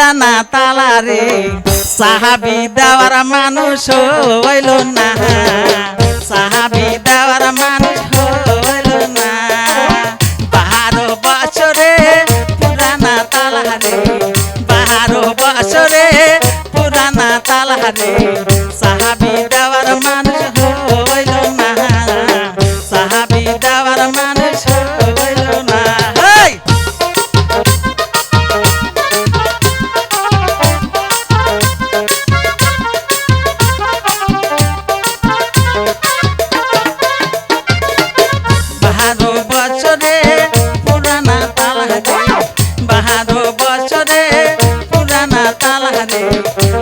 পুরানা তালা রে সাহাবি দেওয়ার মানুষ হইল না সাহাবি দেওয়ার মানুষ হইল না 12 বছরে পুরানা তালা রে 12 বছরে পুরানা তালা রে সাহাবি দেওয়ার মানুষ হইল না সাহাবি দেওয়ার মানুষ হইল না হেই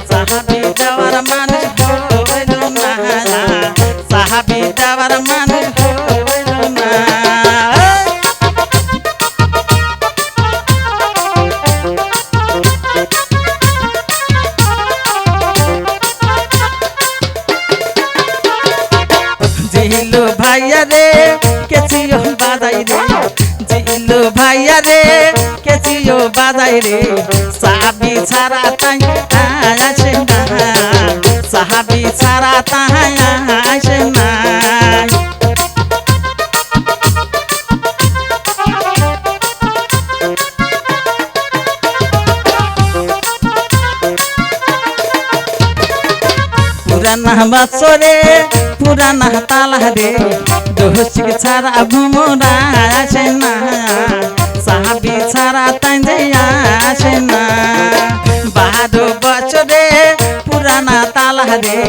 সাহাবি দেওয়ার মানুষ হইল না সাহাবি দেওয়ার মানুষ হইল না জিলু ভাইয়া রে কেচিও বাজাই রে জিলু ভাইয়া রে কেচিও বাজাই রে সাহাবি ছাড়া তাই আসে না সাহাবি ছাড়া তাই আসে না পুরানা বছরে পুরানা তালা রে দোষিক ছাড়া ভুমরা আসে না সাহাবি ছাড়া তাই আসে না 12 বছরে পুরানা তালা রে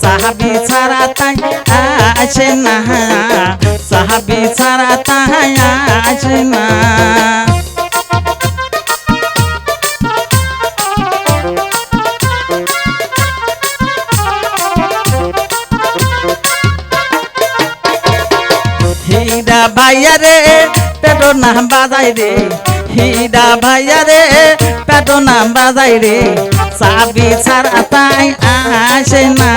সাহাবি ছাড়া তাই আসে না সাহাবি ছাড়া তাই আসে না হীরা ভাইয়া রে পেটো না বাজাই রে হীরা ভাইয়া রে পেটো না বাজাই রে সাহাবি ছাড়া তাই আসে না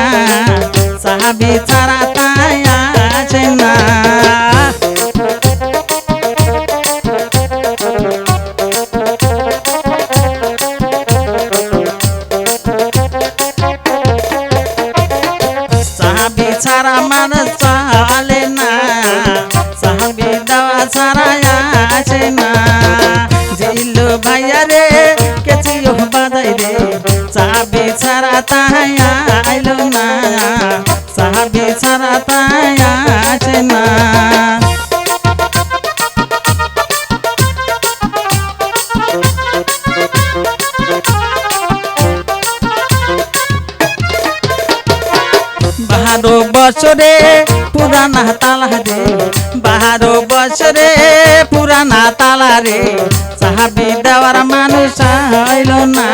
সাহাবি ছাড়া তাই আসে না সাহাবি ছাড়া মানুষ চলে না সাহাবি দেওয়া ছাড়া আসে না জিলু ভাইয়া রে কেচিও বাজাই রে সাহাবি ছাড়া তাই আইল না সাহাবি ছাড়া তাই আসে না বারো বছরে পুরানা তালা রে 12 বছরে পুরানা তালা রে সাহাবি দেওয়ার মানুষ হইল না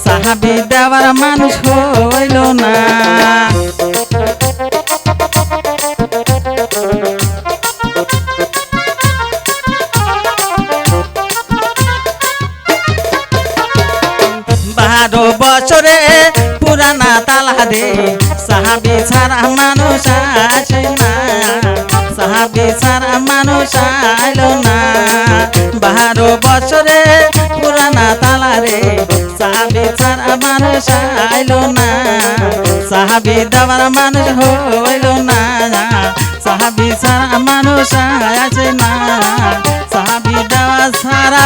সাহাবি দেওয়ার মানুষ হইল না বারো বছরে পুরানা তালা রে সাহাবি ছাড়া মানুষ আসে না সাহাবি ছাড়া মানুষ আইল না 12 বছরে পুরানা তালা রে সাহাবি ছাড়া মানুষ আইল না সাহাবি দেওয়ার মানুষ হইল না সাহাবি ছাড়া মানুষ আসে না সাহাবি দেওয়া ছাড়া